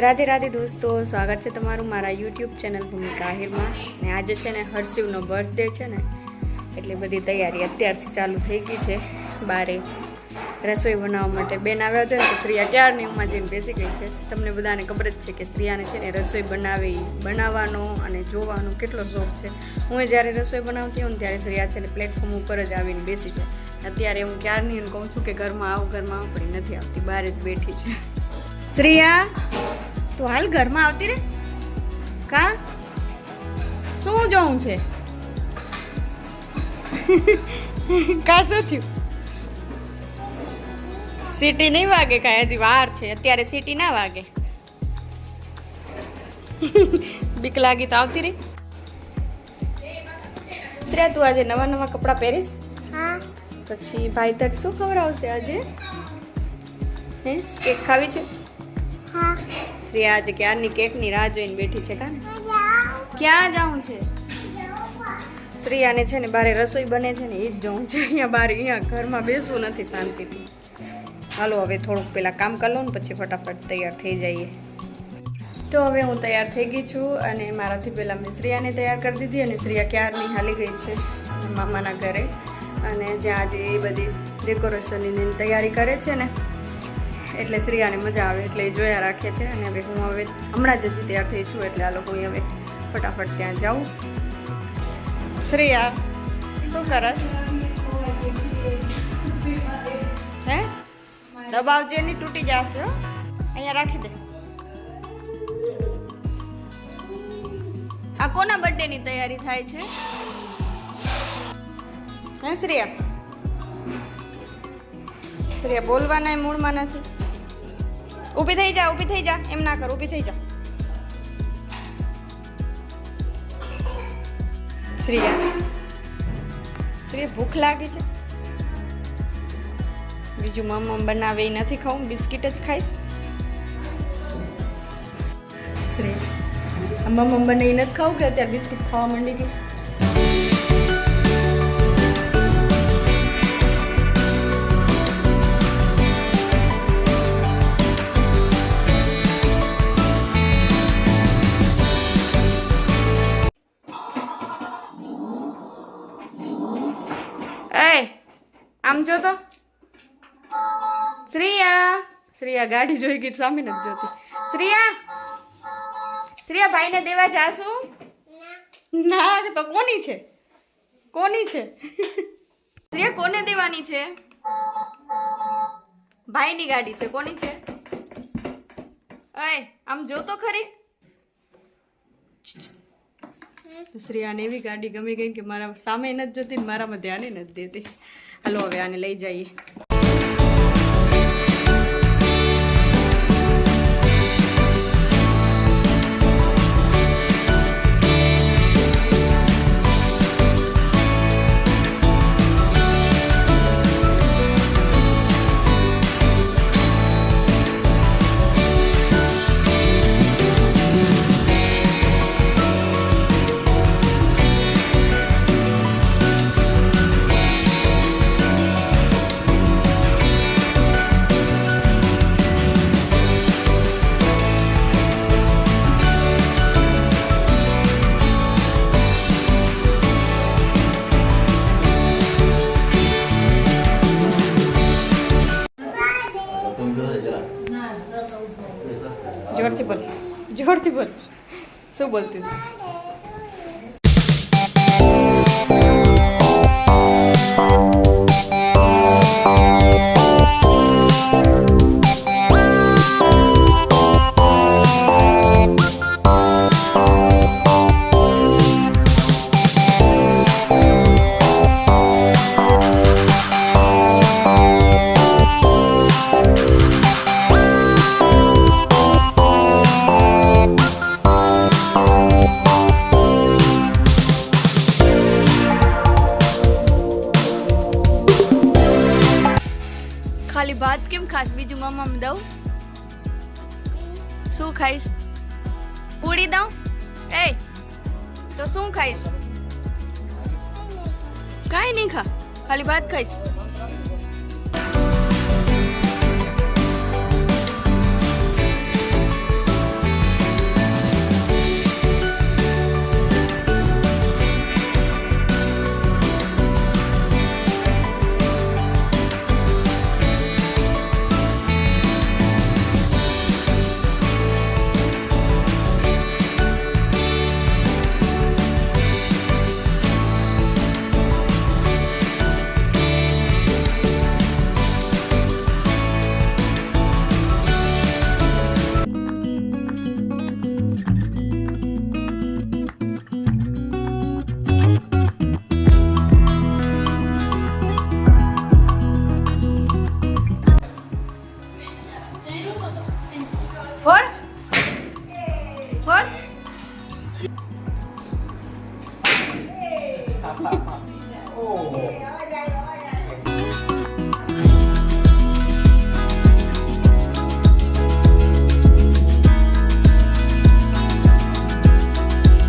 રાધે રાધે દોસ્તો, સ્વાગત છે તમારું મારા યુટ્યુબ ચેનલ ભૂમિકા આહિરમાં. ને આજે છે ને હર્ષિવનો બર્થડે છે ને, એટલે બધી તૈયારી અત્યારથી ચાલુ થઈ ગઈ છે. બારે રસોઈ બનાવવા માટે બેન આવ્યા છે ને, તો શ્રીયા ક્યારની ઉમાં જઈને બેસી ગઈ છે. તમને બધાને ખબર જ છે કે શ્રીયાને છે ને રસોઈ બનાવવાનો અને જોવાનો કેટલો શોખ છે. હું જ્યારે રસોઈ બનાવતી હોઉં ને ત્યારે શ્રીયા છે ને પ્લેટફોર્મ ઉપર જ આવીને બેસી જાય. અત્યારે હું ક્યારની એને કહું છું કે ઘરમાં આવો પણ નથી આવતી, બહાર જ બેઠી છે. શ્રીયા, તું હાલ ઘરમાં આવતી રે. કા શું જોવું છે? કા શું થયું? સીટી નહીં વાગે કાંઈ, હજી વાર છે. અત્યારે સીટી ના વાગે. બીક લાગી તો આવતી રહી. શ્રેયા, તું આજે નવા નવા કપડાં પહેરીશ? હા. પછી ભાઈ તક શું ખવડાવશે આજે? હે, કેક ખાવી છે? હા. શ્રેયા આજે ક્યારની કેકની રાહ જોઈને બેઠી છે. કાને ક્યાં જાઉં છે? શ્રેયાને છે ને બારે રસોઈ બને છે ને એ જ જોઉં છે. અહીંયા ઘરમાં બેસવું નથી શાંતિથી. હાલો હવે થોડુંક પહેલાં કામ કરી લઉં ને પછી ફટાફટ તૈયાર થઈ જઈએ. તો હવે હું તૈયાર થઈ ગઈ છું અને મારાથી પહેલાં મેં શ્રેયાને તૈયાર કરી દીધી અને શ્રેયા ક્યારની હાલી ગઈ છે મામાના ઘરે. અને જ્યાં આજે એ બધી ડેકોરેશનની તૈયારી કરે છે ને, એટલે શ્રેયાને મજા આવે એટલે એ જોયા રાખે છે. અને હવે હું હમણાં જ હજી તૈયાર થઈ છું, એટલે આ લોકો હવે ફટાફટ ત્યાં જાઉં. શ્રેયા, શું કરસ? હે, દબાવજે નહીં, તૂટી જશે. અહીંયા રાખી દે. આ કોના બર્થડેની તૈયારી થાય છે? હે શ્રેયા? શ્રેયા બોલવાના મૂળમાં નથી. ઊભી થઈ જા, ઊભી થઈ જા. એમ ના કર, ઊભી થઈ જા. શ્રેયા, શ્રેયા ભૂખ લાગી છે? બીજું મમ્મ બનાવે એ નથી ખાવું, બિસ્કિટ જ ખાઈશ. શ્રેયા, મમ્મ બને એ નથી ખાવું કે અત્યારે બિસ્કિટ ખાવા માંડી ગઈ? આમ જો તો. શ્રેયા ગાડી જોઈ ગઈ, સામે નથી જોતી. શ્રેયા ભાઈને દેવા જાશું? ના તો કોની છે? શ્રેયા કોને દેવાની છે? ભાઈની ગાડી છે. કોની છે? આમ જો તો ખરી. શ્રેયાને એવી ગાડી ગમી ગઈ કે મારા સામે નથી જોતી ને મારામાં ધ્યાને નથી દેતી. હાલો હવે આને લઈ જઈએ. જોરથી બોલ. શું બોલતી? ખાલી ભાત કેમ ખાસ? બીજું મમ્મા દઉં? શું ખાઈશ? પૂરી દઉં? તો શું ખાઈશ? કાંઈ નહીં ખા, ખાલી ભાત ખાઈશ. ફોડ